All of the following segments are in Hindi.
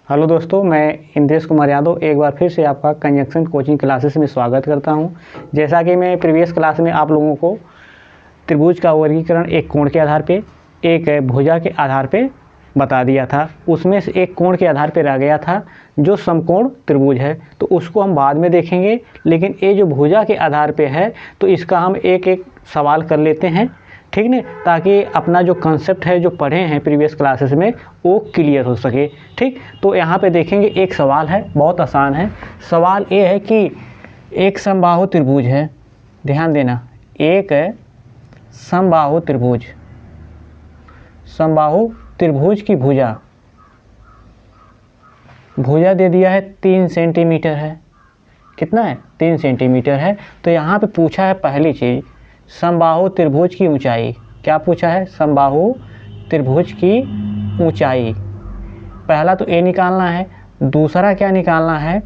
हेलो दोस्तों, मैं इंद्रेश कुमार यादव एक बार फिर से आपका कंजक्शन कोचिंग क्लासेस में स्वागत करता हूं। जैसा कि मैं प्रीवियस क्लास में आप लोगों को त्रिभुज का वर्गीकरण एक कोण के आधार पे, एक भुजा के आधार पे बता दिया था। उसमें से एक कोण के आधार पे रह गया था जो समकोण त्रिभुज है, तो उसको हम बाद में देखेंगे। लेकिन ये जो भुजा के आधार पे है तो इसका हम एक एक सवाल कर लेते हैं, ठीक न, ताकि अपना जो कंसेप्ट है जो पढ़े हैं प्रीवियस क्लासेस में वो क्लियर हो सके। ठीक, तो यहाँ पे देखेंगे एक सवाल है, बहुत आसान है। सवाल ये है कि एक समबाहु त्रिभुज है, ध्यान देना, एक समबाहु त्रिभुज, समबाहु त्रिभुज की भुजा दे दिया है 3 सेंटीमीटर है। कितना है? 3 सेंटीमीटर है। तो यहाँ पे पूछा है पहली चीज़, समबाहु त्रिभुज की ऊंचाई। क्या पूछा है? समबाहु त्रिभुज की ऊंचाई। पहला तो ए निकालना है, दूसरा क्या निकालना है?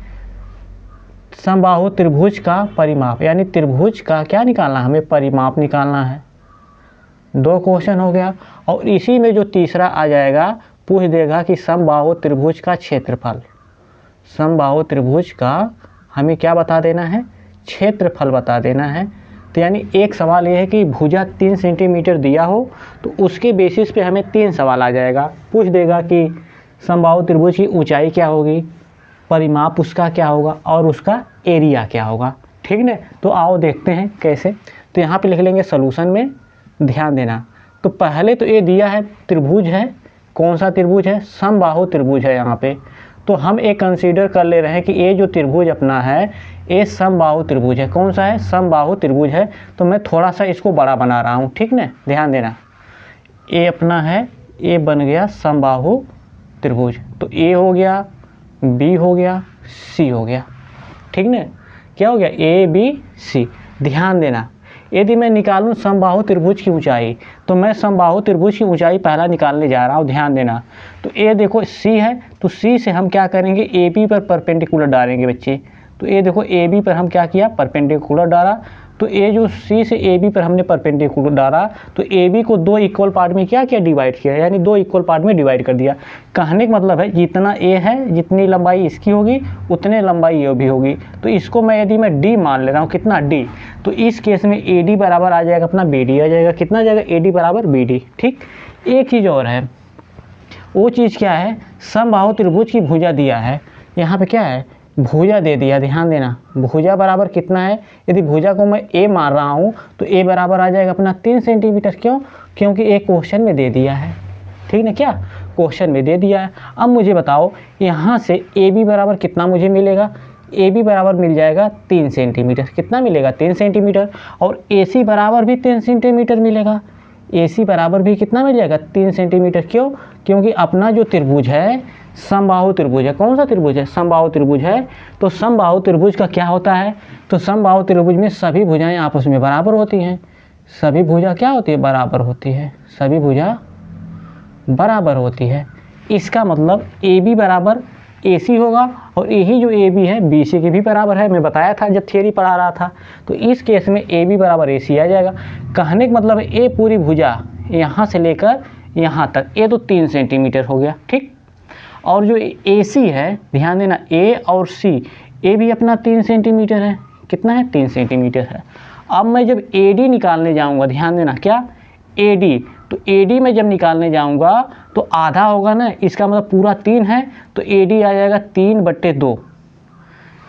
समबाहु त्रिभुज का परिमाप, यानी त्रिभुज का क्या निकालना है? हमें परिमाप निकालना है। 2 क्वेश्चन हो गया। और इसी में जो तीसरा आ जाएगा, पूछ देगा कि समबाहु त्रिभुज का क्षेत्रफल। समबाहु त्रिभुज का हमें क्या बता देना है? क्षेत्रफल बता देना है। तो यानी एक सवाल ये है कि भुजा 3 सेंटीमीटर दिया हो तो उसके बेसिस पे हमें 3 सवाल आ जाएगा। पूछ देगा कि समबाहु त्रिभुज की ऊंचाई क्या होगी, परिमाप उसका क्या होगा और उसका एरिया क्या होगा। ठीक न, तो आओ देखते हैं कैसे। तो यहाँ पे लिख लेंगे सॉल्यूशन में, ध्यान देना। तो पहले तो ये दिया है त्रिभुज है, कौन सा त्रिभुज है? समबाहु त्रिभुज है यहाँ पे। तो हम एक कंसीडर कर ले रहे हैं कि ये जो त्रिभुज अपना है ये समबाहु त्रिभुज है। कौन सा है? समबाहु त्रिभुज है। तो मैं थोड़ा सा इसको बड़ा बना रहा हूँ, ठीक न, ध्यान देना। ये अपना है, ये बन गया समबाहु त्रिभुज। तो ए हो गया, बी हो गया, सी हो गया, ठीक न। क्या हो गया? A B C. ध्यान देना, यदि मैं निकालूं समबाहु त्रिभुज की ऊंचाई तो मैं समबाहु त्रिभुज की ऊंचाई पहला निकालने जा रहा हूं। ध्यान देना, तो ये देखो सी है, तो सी से हम क्या करेंगे? ए बी पर परपेंडिकुलर डालेंगे बच्चे। तो ये देखो ए बी पर हम क्या किया? परपेंडिकुलर डाला। तो ये जो सी से ए बी पर हमने परपेंडिकुलर डाला तो ए बी को 2 इक्वल पार्ट में क्या किया? डिवाइड किया, यानी 2 इक्वल पार्ट में डिवाइड कर दिया। कहने का मतलब है जितना ए है, जितनी लंबाई इसकी होगी उतने लंबाई ये भी होगी। तो इसको मैं यदि मैं डी मान ले रहा हूँ, कितना? डी। तो इस केस में ए डी बराबर आ जाएगा अपना बी डी आ जाएगा। कितना आ जाएगा? ए डी बराबर बी डी। ठीक, एक चीज़ और है, वो चीज़ क्या है? समबाहु त्रिभुज की भुजा दिया है, यहाँ पे क्या है? भुजा दे दिया। ध्यान देना, भुजा बराबर कितना है? यदि भुजा को मैं ए मान रहा हूँ तो ए बराबर आ जाएगा अपना 3 सेंटीमीटर। क्यों? क्योंकि एक क्वेश्चन में दे दिया है, ठीक ना, क्या क्वेश्चन में दे दिया है। अब मुझे बताओ यहाँ से ए बी बराबर कितना मुझे मिलेगा? ए बी बराबर मिल जाएगा 3 सेंटीमीटर। कितना मिलेगा? 3 सेंटीमीटर। और ए सी बराबर भी 3 सेंटीमीटर मिलेगा। ए सी बराबर भी कितना मिल जाएगा? 3 सेंटीमीटर। क्यों? क्योंकि अपना जो त्रिभुज है समबाहु त्रिभुज है। कौन सा त्रिभुज है? समबाहु त्रिभुज है। तो समबाहु त्रिभुज का क्या होता है? तो समबाहु त्रिभुज में सभी भुजाएं आपस में बराबर होती हैं। सभी भुजा क्या होती है? बराबर होती है। सभी भुजा बराबर होती है। इसका मतलब ए बी बराबर ए सी होगा और यही जो ए बी है बी सी के भी बराबर है। मैं बताया था जब थियरी पढ़ा रहा था। तो इस केस में ए बी बराबर ए सी आ जाएगा। कहने का मतलब है ए पूरी भुजा यहाँ से लेकर यहाँ तक, ये तो 3 सेंटीमीटर हो गया, ठीक। और जो ए सी है, ध्यान देना, ए और सी, ए भी अपना 3 सेंटीमीटर है। कितना है? 3 सेंटीमीटर है। अब मैं जब ए डी निकालने जाऊँगा, ध्यान देना, क्या? A D. तो ए डी में जब निकालने जाऊँगा तो आधा होगा ना, इसका मतलब पूरा 3 है, तो ए डी आ जाएगा 3/2।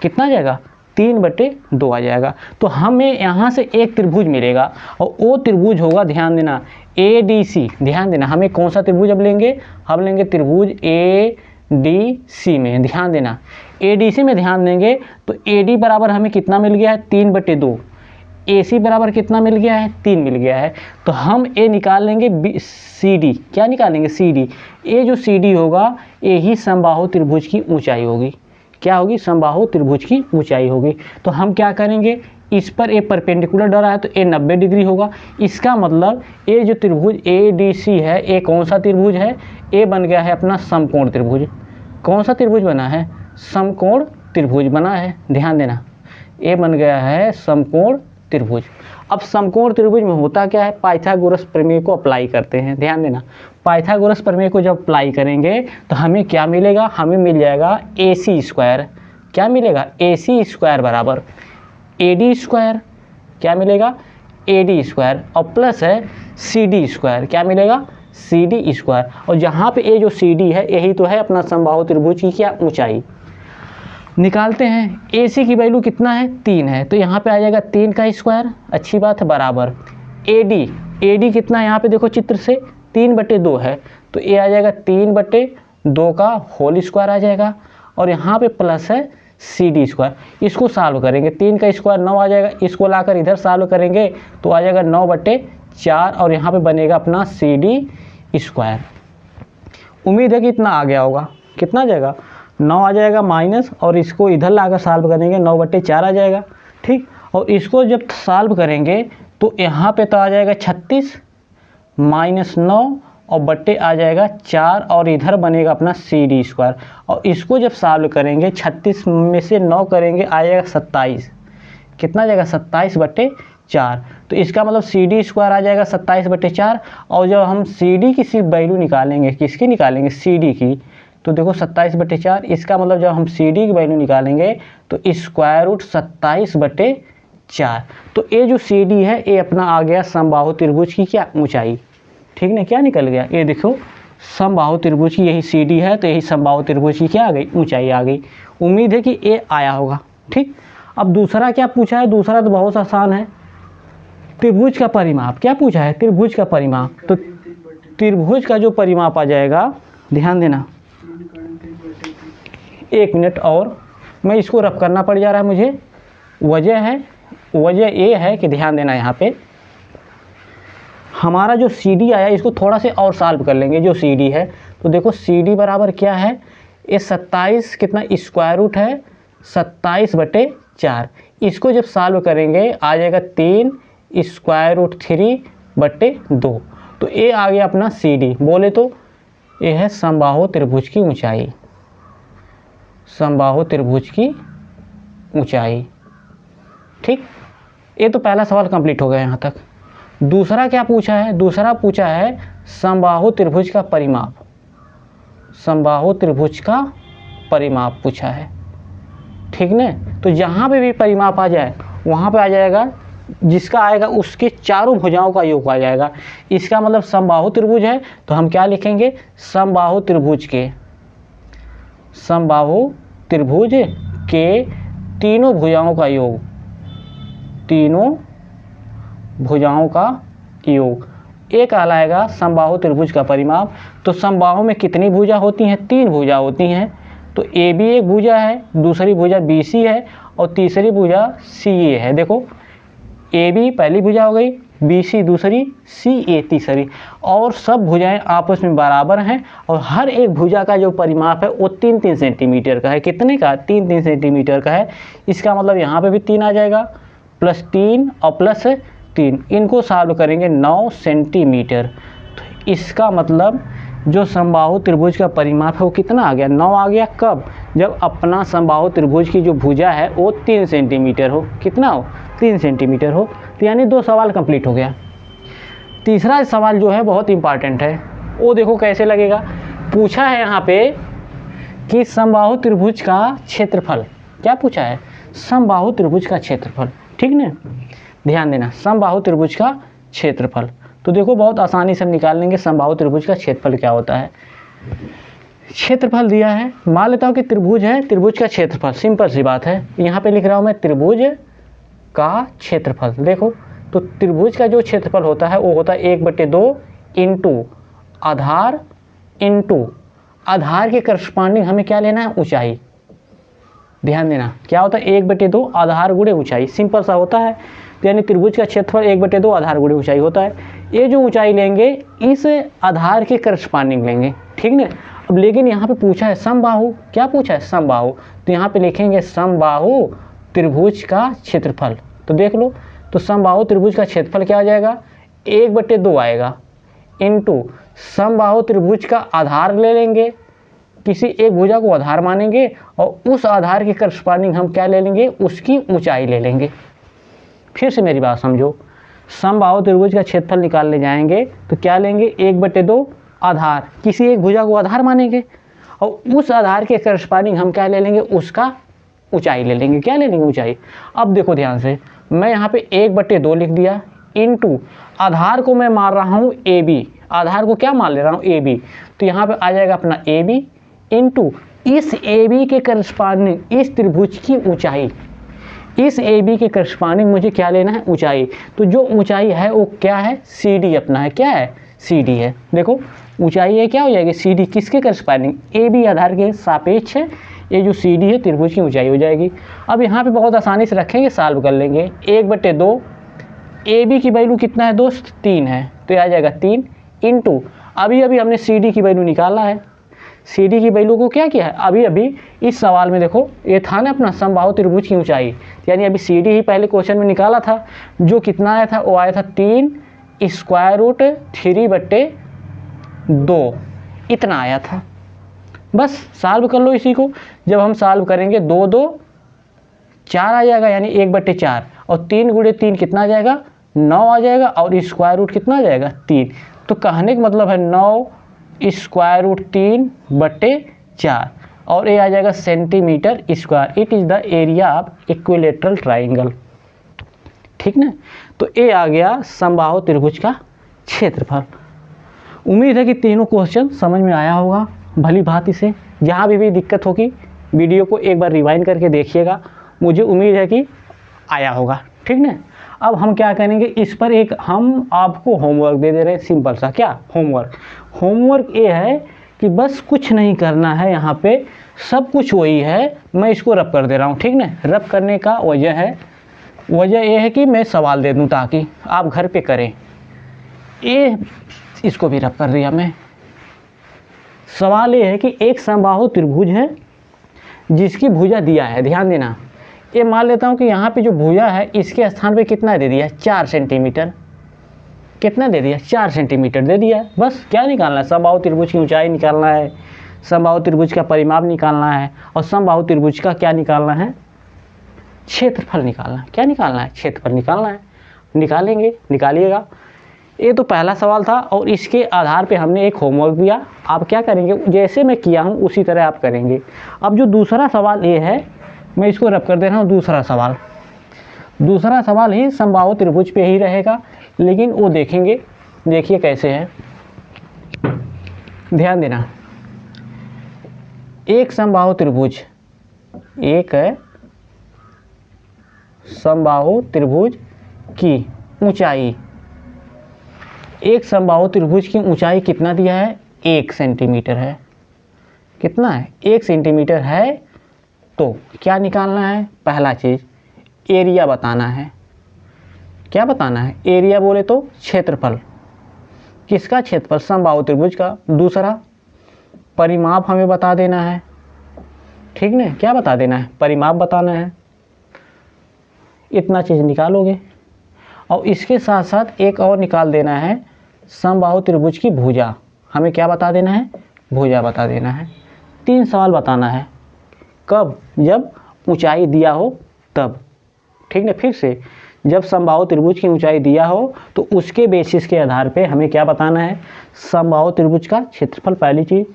कितना आ जाएगा? 3/2 आ जाएगा। तो हमें यहाँ से एक त्रिभुज मिलेगा और वो त्रिभुज होगा, ध्यान देना, ए डी सी। ध्यान देना, हमें कौन सा त्रिभुज अब लेंगे? हम लेंगे त्रिभुज ए डी सी में। ध्यान देना, ए डी सी में ध्यान देंगे तो ए डी बराबर हमें कितना मिल गया है? 3/2। ए सी बराबर कितना मिल गया है? 3 मिल गया है। तो हम ए निकाल लेंगे सी डी। क्या निकालेंगे? C D. ये जो सी डी होगा ये ही समबाहु त्रिभुज की ऊंचाई होगी। क्या होगी? समबाहु त्रिभुज की ऊंचाई होगी। तो हम क्या करेंगे? इस पर ए परपेंडिकुलर डरा है तो ए 90 डिग्री होगा। इसका मतलब ये जो त्रिभुज ए डी सी है, ये कौन सा त्रिभुज है? ये बन गया है अपना समकोण त्रिभुज। कौन सा त्रिभुज बना है? समकोण त्रिभुज बना है। ध्यान देना, ये बन गया है समकोण त्रिभुज। अब समकोण त्रिभुज में होता क्या है? पाइथागोरस प्रमेय को अप्लाई करते हैं। ध्यान देना, पाइथागोरस प्रमेय को जब अप्लाई करेंगे तो हमें क्या मिलेगा, हमें मिल जाएगा AC स्क्वायर। क्या मिलेगा, AC स्क्वायर बराबर AD स्क्वायर। क्या मिलेगा, AD स्क्वायर और प्लस है CD स्क्वायर। क्या मिलेगा, CD स्क्वायर। और जहाँ पे ये जो CD है यही तो है अपना समबाहु त्रिभुज की क्या ऊंचाई। निकालते हैं, AC की वैल्यू कितना है, 3 है, तो यहाँ पे आ जाएगा 3 का स्क्वायर। अच्छी बात है, बराबर AD कितना है, यहाँ पे देखो चित्र से 3/2 है, तो ये आ जाएगा 3/2 का होल स्क्वायर आ जाएगा। और यहाँ पे प्लस है CD स्क्वायर। इसको सॉल्व करेंगे, 3 का स्क्वायर 9 आ जाएगा, इसको लाकर इधर सॉल्व करेंगे तो आ जाएगा 9/4 और यहाँ पे बनेगा अपना CD स्क्वायर। उम्मीद है कि इतना आ गया होगा। कितना आ जाएगा, 9 आ जाएगा माइनस, और इसको इधर लाकर सॉल्व करेंगे 9/4 आ जाएगा। ठीक, और इसको जब सॉल्व करेंगे तो यहाँ पे तो आ जाएगा 36 माइनस 9 और बट्टे आ जाएगा 4 और इधर बनेगा अपना CD स्क्वायर। और इसको जब सॉल्व करेंगे 36 में से 9 करेंगे आ जाएगा 27। कितना आ जाएगा, 27/4। तो इसका मतलब CD स्क्वायर आ जाएगा 27/4। और जब हम CD की सिर्फ वैल्यू निकालेंगे, किसकी निकालेंगे, CD की, तो देखो 27/4। इसका मतलब जब हम CD की वैल्यू निकालेंगे तो स्क्वायर रूट 27/4। तो ये जो CD है ये अपना आ गया समबाहु त्रिभुज की क्या ऊंचाई। ठीक ना, क्या निकल गया, ये देखो समबाहु त्रिभुज की यही CD है, तो यही समबाहु त्रिभुज की क्या आ गई, ऊंचाई आ गई। उम्मीद है कि ये आया होगा। ठीक, अब दूसरा क्या पूछा है, दूसरा तो बहुत आसान है, त्रिभुज का परिमाप। क्या पूछा है, त्रिभुज का परिमाप। तो त्रिभुज का जो परिमाप आ जाएगा, ध्यान देना, 1 मिनट और मैं इसको रफ करना पड़ जा रहा है मुझे। वजह ये है कि ध्यान देना, यहाँ पे हमारा जो CD आया इसको थोड़ा से और सॉल्व कर लेंगे। जो CD है तो देखो CD बराबर क्या है, ये 27 कितना स्क्वायर रूट है 27/4। इसको जब सॉल्व करेंगे आ जाएगा 3 स्क्वायर रूट 3/2। तो ये आ गया अपना CD। बोले तो ये है समबाहु त्रिभुज की ऊंचाई, समबाहु त्रिभुज की ऊंचाई। ठीक, ये तो पहला सवाल कंप्लीट हो गया यहाँ तक। दूसरा क्या पूछा है, दूसरा पूछा है समबाहु त्रिभुज का परिमाप। समबाहु त्रिभुज का परिमाप पूछा है। ठीक ना, तो जहाँ पे भी परिमाप आ जाए वहाँ पे आ जाएगा, जिसका आएगा उसके चारों भुजाओं का योग आ जाएगा। इसका मतलब समबाहु त्रिभुज है तो हम क्या लिखेंगे, समबाहु त्रिभुज के, समबाहु त्रिभुज के तीनों भुजाओं का योग, तीनों भुजाओं का योग, एक कहलाएगा समबाहु त्रिभुज का परिमाप। तो समबाहु में कितनी भुजा होती हैं, 3 भुजा होती हैं। तो AB एक भुजा है, दूसरी भुजा BC है और तीसरी भुजा CA है। देखो AB पहली भुजा हो गई, BC दूसरी, CA तीसरी, और सब भुजाएं आपस में बराबर हैं। और हर एक भुजा का जो परिमाप है वो 3-3 सेंटीमीटर का है। कितने का, 3-3 सेंटीमीटर का है। इसका मतलब यहाँ पे भी 3 आ जाएगा, प्लस 3 और प्लस 3, इनको सॉल्व करेंगे 9 सेंटीमीटर। तो इसका मतलब जो समबाहु त्रिभुज का परिमाप है वो कितना आ गया, 9 आ गया। कब, जब अपना समबाहु त्रिभुज की जो भुजा है वो 3 सेंटीमीटर हो। कितना हो, 3 सेंटीमीटर हो। तो यानी 2 सवाल कंप्लीट हो गया। तीसरा सवाल जो है बहुत इंपॉर्टेंट है, वो देखो कैसे लगेगा। पूछा है यहाँ पे कि समबाहु त्रिभुज का क्षेत्रफल। क्या पूछा है, समबाहु त्रिभुज का क्षेत्रफल। ठीक ना, ध्यान देना, समबाहु त्रिभुज का क्षेत्रफल। तो देखो बहुत आसानी से हम निकाल लेंगे समबाहु त्रिभुज का क्षेत्रफल क्या होता है। क्षेत्रफल दिया है, मान लेता हूँ कि त्रिभुज है, त्रिभुज का क्षेत्रफल, सिंपल सी बात है। यहाँ पे लिख रहा हूँ मैं त्रिभुज का क्षेत्रफल। देखो तो त्रिभुज का जो क्षेत्रफल होता है वो होता है 1/2 इंटू आधार, इंटू आधार के करस्पॉन्डिंग हमें क्या लेना है, ऊंचाई। ध्यान देना, क्या होता है 1/2 आधार गुणे ऊंचाई, सिंपल सा होता है। तो यानी त्रिभुज का क्षेत्रफल 1/2 आधार गुणे ऊंचाई होता है। ये जो ऊंचाई लेंगे इस आधार के करस्पॉन्डिंग लेंगे। ठीक ना, अब लेकिन यहाँ पे पूछा है समबाहु। क्या पूछा है, समबाहु। तो यहाँ पे लिखेंगे समबाहु त्रिभुज का क्षेत्रफल। तो देख लो, तो समबाहु त्रिभुज का क्षेत्रफल क्या आ जाएगा, 1/2 आएगा, इंटू समबाहु त्रिभुज का आधार ले लेंगे, किसी एक भुजा को आधार मानेंगे और उस आधार के करस्पॉन्डिंग हम क्या ले लेंगे, उसकी ऊंचाई ले लेंगे। फिर से मेरी बात समझो, समबाहु त्रिभुज का क्षेत्रफल निकालने जाएंगे तो क्या लेंगे, 1/2 आधार, किसी एक भुजा को आधार मानेंगे और उस आधार के करस्पॉन्डिंग हम क्या ले लेंगे, उसका ऊंचाई ले लेंगे। क्या ले लेंगे, ऊंचाई। अब देखो ध्यान से, मैं यहाँ पे 1/2 लिख दिया इनटू आधार को मैं मान रहा हूँ AB, आधार को क्या मान ले रहा हूँ AB, तो यहाँ पे आ जाएगा अपना AB इनटू इस AB के करस्पॉन्डिंग इस त्रिभुज की ऊंचाई, इस AB के करस्पॉन्डिंग मुझे क्या लेना है, ऊंचाई। तो जो ऊंचाई है वो क्या है, CD अपना है, क्या है, CD है। देखो ऊंचाई है, क्या हो जाएगी, CD, किसके करस्पॉन्डिंग, AB आधार के सापेक्ष है, ये जो CD है त्रिभुज की ऊंचाई हो जाएगी। अब यहाँ पे बहुत आसानी से रखेंगे, सॉल्व कर लेंगे। 1/2 AB की वैल्यू कितना है दोस्त, 3 है, तो आ जाएगा 3 इंटू अभी हमने CD की वैल्यू निकाला है, CD की वैल्यू को क्या किया है, अभी इस सवाल में देखो ये था ना अपना समबाहु त्रिभुज की ऊंचाई, यानी अभी CD ही पहले क्वेश्चन में निकाला था, जो कितना आया था, वो आया था 3 √3/2, इतना आया था। बस सॉल्व कर लो इसी को। जब हम सॉल्व करेंगे 2 2 4 आ जाएगा, यानी 1/4, और 3 × 3 कितना आ जाएगा, 9 आ जाएगा, और स्क्वायर रूट कितना आ जाएगा, 3। तो कहने का मतलब है 9 √3/4, और ये आ जाएगा centimetre square. It is the area of equilateral triangle, ठीक ना। तो ये आ गया समबाहु त्रिभुज का क्षेत्रफल। उम्मीद है कि तीनों क्वेश्चन समझ में आया होगा भली भांति से। जहाँ भी दिक्कत होगी वीडियो को एक बार रिवाइंड करके देखिएगा, मुझे उम्मीद है कि आया होगा, ठीक ना। अब हम क्या करेंगे, इस पर एक हम आपको होमवर्क दे दे रहे हैं, सिंपल सा। क्या होमवर्क ये है कि बस कुछ नहीं करना है, यहाँ पे सब कुछ वही है, मैं इसको रब कर दे रहा हूँ, ठीक ना। रब करने का वजह ये है कि मैं सवाल दे दूँ ताकि आप घर पे करें। ये इसको भी रब कर दिया मैं। सवाल ये है कि एक समबाहु त्रिभुज है जिसकी भुजा दिया है, ध्यान देना। ये मान लेता हूँ कि यहाँ पे जो भुजा है इसके स्थान पे कितना दे दिया है, 4 सेंटीमीटर। कितना दे दिया, 4 सेंटीमीटर दे दिया है। बस क्या निकालना है, समबाहु त्रिभुज की ऊंचाई निकालना है, समबाहु त्रिभुज का परिमाप निकालना है, और समबाहु त्रिभुज का क्या निकालना है, क्षेत्रफल निकालना है। क्या निकालना है, क्षेत्रफल निकालना है। निकालेंगे, निकालिएगा। ये तो पहला सवाल था, और इसके आधार पे हमने एक होमवर्क दिया। आप क्या करेंगे, जैसे मैं किया हूँ उसी तरह आप करेंगे। अब जो दूसरा सवाल ये है, मैं इसको रब कर दे रहा हूँ। दूसरा सवाल ही समबाहु त्रिभुज पे ही रहेगा, लेकिन वो देखेंगे। देखिए कैसे है, ध्यान देना। एक समबाहु त्रिभुज की ऊंचाई, एक समबाहु त्रिभुज की ऊंचाई कितना दिया है, 1 सेंटीमीटर है। कितना है, 1 सेंटीमीटर है। तो क्या निकालना है, पहला चीज़ एरिया बताना है। क्या बताना है, एरिया बोले तो क्षेत्रफल। किसका क्षेत्रफल, समबाहु त्रिभुज का। दूसरा परिमाप हमें बता देना है, ठीक ना। क्या बता देना है, परिमाप बताना है। इतना चीज़ निकालोगे, और इसके साथ साथ एक और निकाल देना है, समबाहु त्रिभुज की भुजा। हमें क्या बता देना है, भुजा बता देना है। 3 सवाल बताना है। कब, जब ऊंचाई दिया हो तब, ठीक ना। फिर से, जब समबाहु त्रिभुज की ऊंचाई दिया हो तो उसके बेसिस के आधार पे हमें क्या बताना है, समबाहु त्रिभुज का क्षेत्रफल पहली चीज़,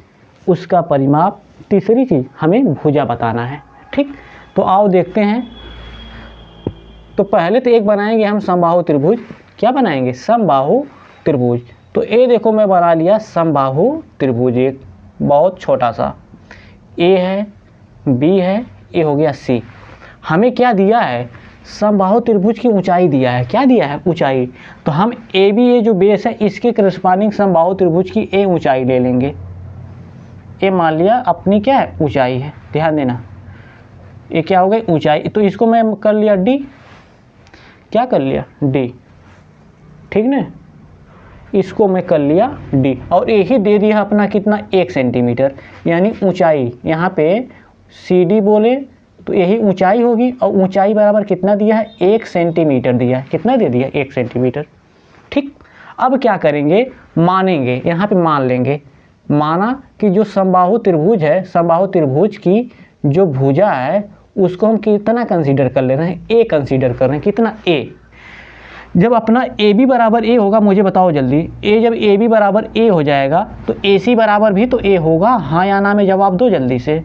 उसका परिमाप तीसरी चीज़, हमें भुजा बताना है, ठीक। तो आओ देखते हैं। तो पहले तो एक बनाएंगे हम समबाहु त्रिभुज। क्या बनाएंगे, समबाहु त्रिभुज। तो ये देखो मैं बना लिया समबाहु त्रिभुज, एक बहुत छोटा सा। ए है, बी है, ये हो गया सी। हमें क्या दिया है, समबाहु त्रिभुज की ऊंचाई दिया है। क्या दिया है, ऊंचाई। तो हम ए बी, ये जो बेस है इसके करस्पॉन्डिंग समबाहु त्रिभुज की ए ऊंचाई ले लेंगे। ये मान लिया अपनी क्या है, ऊंचाई है। ध्यान देना, ये क्या हो गई, ऊंचाई। तो इसको मैं कर लिया डी। क्या कर लिया, डी, ठीक ना। इसको मैं कर लिया डी, और यही दे दिया अपना कितना, 1 सेंटीमीटर, यानी ऊंचाई। यहाँ पे सी डी बोले तो यही ऊंचाई होगी, और ऊंचाई बराबर कितना दिया है, 1 सेंटीमीटर दिया है। कितना दे दिया, 1 सेंटीमीटर, ठीक। अब क्या करेंगे, मानेंगे, यहाँ पे मान लेंगे। माना कि जो समबाहु त्रिभुज है, समबाहु त्रिभुज की जो भुजा है उसको हम कितना कंसीडर कर ले रहे हैं, ए कंसीडर कर रहे हैं। कितना, ए। जब अपना ए बी बराबर ए होगा, मुझे बताओ जल्दी, ए जब ए बी बराबर ए हो जाएगा तो ए सी बराबर भी तो ए होगा। हाँ या ना में जवाब दो जल्दी से।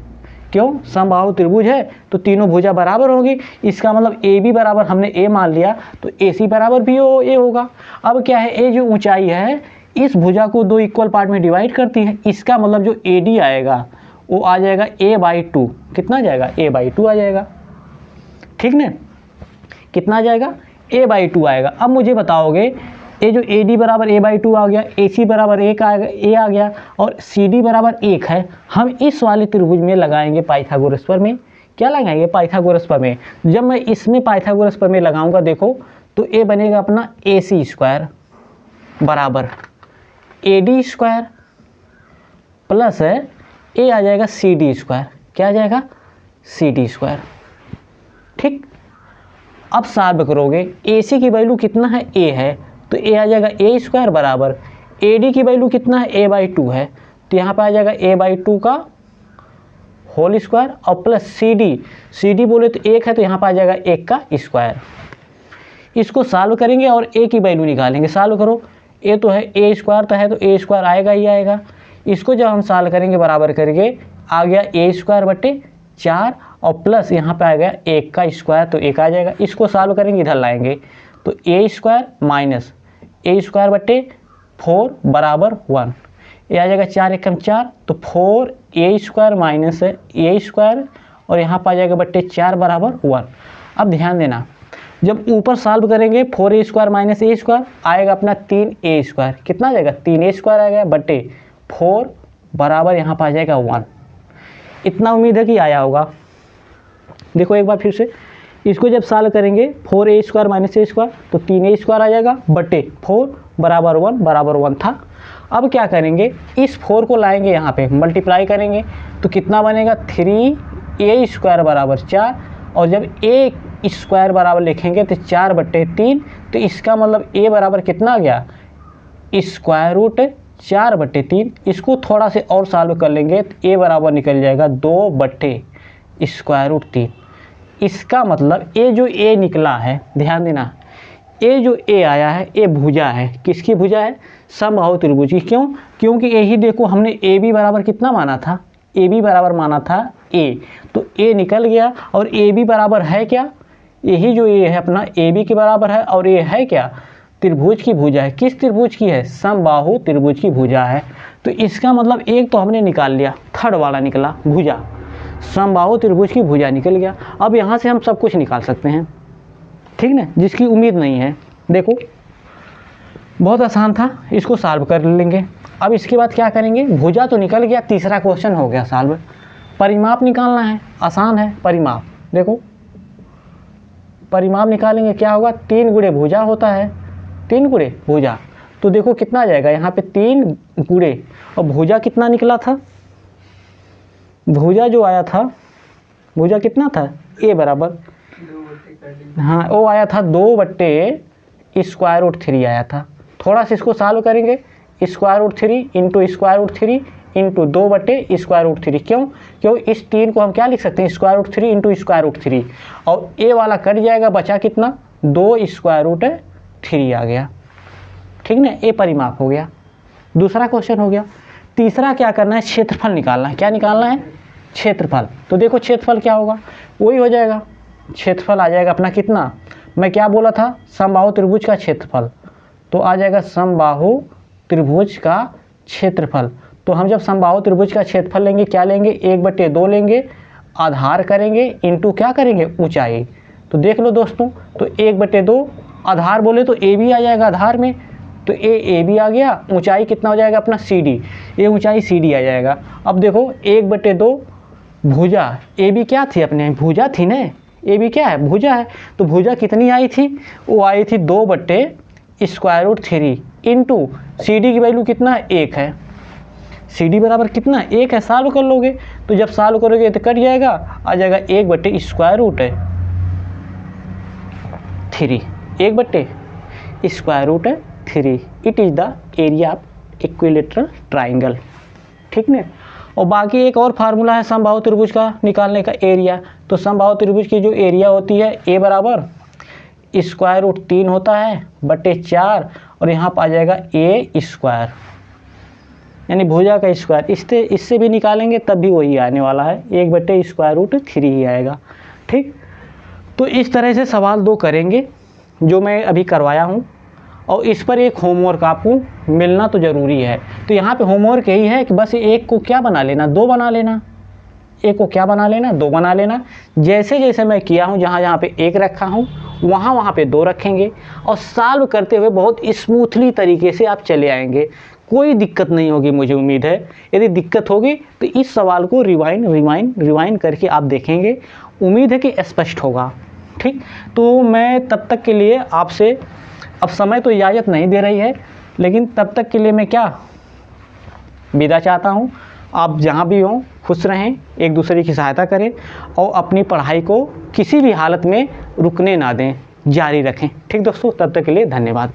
क्यों? समबाहु त्रिभुज है तो तीनों भुजा बराबर होगी, इसका मतलब ए बी बराबर हमने ए मान लिया तो ए सी बराबर भी ए होगा। अब क्या है, ए जो ऊंचाई है इस भुजा को दो इक्वल पार्ट में डिवाइड करती है, इसका मतलब जो ए डी आएगा वो आ जाएगा a/2। कितना आ जाएगा? a/2 आ जाएगा। ठीक ना, कितना आ जाएगा? a/2 आएगा। अब मुझे बताओगे ये जो ए डी बराबर a/2 आ गया, ए सी बराबर ए आ गया और सी डी बराबर 1 है, हम इस वाले त्रिभुज में लगाएंगे पाइथागोरस प्रमेय। क्या लगाएंगे? पाइथागोरस प्रमेय। जब मैं इसमें पाइथागोरस प्रमेय लगाऊंगा देखो तो ए बनेगा अपना AC² बराबर AD² प्लस ए आ जाएगा CD²। क्या आ जाएगा? CD²। ठीक, अब सॉल्व करोगे, AC की वैल्यू कितना है? A है तो ए आ जाएगा A² बराबर AD की वैल्यू कितना है? a/2 है तो यहाँ पे आ जाएगा a/2 का होल स्क्वायर और प्लस CD बोले तो 1 है तो यहाँ पे आ जाएगा 1 का स्क्वायर। इसको सॉल्व करेंगे और a की वैल्यू निकालेंगे। सॉल्व करो, a तो है a² तो है तो a² आएगा ही आएगा। इसको जब हम सॉल्व करेंगे बराबर करके आ गया a²/4 और प्लस यहाँ पे आ गया 1 का स्क्वायर तो 1 आ जाएगा। इसको सॉल्व करेंगे इधर लाएंगे तो a² माइनस a²/4 बराबर 1, ये आ जाएगा 4 एकम 4 तो 4a² माइनस a² और यहाँ पर आ जाएगा बट्टे 4 बराबर 1। अब ध्यान देना, जब ऊपर सॉल्व करेंगे 4a² माइनस a² आएगा अपना 3a²। कितना आ जाएगा? 3a² आ गया बट्टे 4 बराबर यहाँ पर आ जाएगा 1। इतना उम्मीद है कि आया होगा। देखो एक बार फिर से, इसको जब सॉल्व करेंगे 4a² माइनस a² तो 3a² आ जाएगा बटे 4 बराबर 1 बराबर 1 था। अब क्या करेंगे, इस 4 को लाएंगे यहाँ पे मल्टीप्लाई करेंगे तो कितना बनेगा? 3a² बराबर 4 और जब a² बराबर लिखेंगे तो 4/3 तो इसका मतलब a बराबर कितना आ गया? √4/3। इसको थोड़ा से और सॉल्व कर लेंगे तो a बराबर निकल जाएगा 2/√3। इसका मतलब ए जो ए निकला है, ध्यान देना, ए जो ए आया है ए भुजा है। किसकी भुजा है? समबाहु त्रिभुज की। क्यों? क्योंकि यही देखो हमने ए बी बराबर कितना माना था? ए बी बराबर माना था ए, तो ए निकल गया और ए बी बराबर है क्या? यही जो ए है अपना ए बी के बराबर है और ये है क्या? त्रिभुज की भुजा है। किस त्रिभुज की है? समबाहु त्रिभुज की भुजा है। तो इसका मतलब एक तो हमने निकाल लिया, थर्ड वाला निकला भुजा, समबाहु त्रिभुज की भुजा निकल गया। अब यहाँ से हम सब कुछ निकाल सकते हैं, ठीक ना, जिसकी उम्मीद नहीं है। देखो बहुत आसान था, इसको सॉल्व कर लेंगे। अब इसके बाद क्या करेंगे? भुजा तो निकल गया, तीसरा क्वेश्चन हो गया सॉल्व। परिमाप निकालना है, आसान है परिमाप। देखो परिमाप निकालेंगे, क्या होगा? 3 गुणे भुजा होता है, 3 गुणे भुजा तो देखो कितना आ जाएगा यहाँ पे 3 गुणे और भुजा कितना निकला था? भुजा जो आया था, भुजा कितना था? ए बराबर, हाँ वो आया था 2/√3 आया था। थोड़ा सा इसको सॉल्व करेंगे, √3 इंटू √3 इंटू 2/√3। क्यों? क्यों इस 3 को हम क्या लिख सकते हैं? √3 इंटू √3 और ए वाला कट जाएगा, बचा कितना? 2√3 आ गया, ठीक ना। ए परिमाप हो गया, दूसरा क्वेश्चन हो गया। तीसरा क्या करना है? क्षेत्रफल निकालना है। क्या निकालना है? क्षेत्रफल। तो देखो क्षेत्रफल क्या होगा? वही हो जाएगा, क्षेत्रफल आ जाएगा अपना कितना? मैं क्या बोला था? समबाहु त्रिभुज का क्षेत्रफल। तो आ जाएगा समबाहु त्रिभुज का क्षेत्रफल। तो हम जब समबाहु त्रिभुज का क्षेत्रफल लेंगे क्या लेंगे? 1/2 लेंगे, आधार करेंगे इंटू क्या करेंगे? ऊंचाई। तो देख लो दोस्तों, तो 1/2 आधार बोले तो ए बी आ जाएगा आधार में, तो ए बी आ गया। ऊंचाई कितना हो जाएगा अपना? CD, ये ऊंचाई CD आ जाएगा। अब देखो 1/2 भुजा, ए बी क्या थी अपने? भुजा थी ना, ए बी क्या है? भुजा है। तो भुजा कितनी आई थी? वो आई थी 2/√3 इंटू CD की वैल्यू कितना है? 1 है। CD बराबर कितना? 1 है। सॉल्व कर लोगे तो जब सॉल्व करोगे तो कट जाएगा, आ जाएगा 1/√3, 1/√3। It is the area of equilateral triangle, ठीक ना। और बाकी एक और फार्मूला है समबाहु त्रिभुज का निकालने का, एरिया। तो समबाहु त्रिभुज की जो एरिया होती है ए बराबर स्क्वायर रूट 3 होता है बटे 4 और यहाँ पर आ जाएगा a स्क्वायर, यानी भुजा का स्क्वायर। इससे भी निकालेंगे तब भी वही आने वाला है, 1 बटे स्क्वायर रूट 3 ही आएगा। ठीक, तो इस तरह से सवाल 2 करेंगे जो मैं अभी करवाया हूँ, और इस पर एक होमवर्क आपको मिलना तो ज़रूरी है। तो यहाँ पे होमवर्क यही है कि बस एक को क्या बना लेना, 2 बना लेना। एक को क्या बना लेना, 2 बना लेना। जैसे जैसे मैं किया हूँ, जहाँ जहाँ पे 1 रखा हूँ वहाँ पे 2 रखेंगे, और सॉल्व करते हुए बहुत स्मूथली तरीके से आप चले आएंगे, कोई दिक्कत नहीं होगी मुझे उम्मीद है। यदि दिक्कत होगी तो इस सवाल को रिवाइंड करके आप देखेंगे, उम्मीद है कि स्पष्ट होगा। ठीक, तो मैं तब तक के लिए आपसे, अब समय तो इजाज़त नहीं दे रही है, लेकिन तब तक के लिए मैं क्या विदा चाहता हूँ। आप जहाँ भी हों खुश रहें, एक दूसरे की सहायता करें और अपनी पढ़ाई को किसी भी हालत में रुकने ना दें, जारी रखें। ठीक दोस्तों, तब तक के लिए धन्यवाद।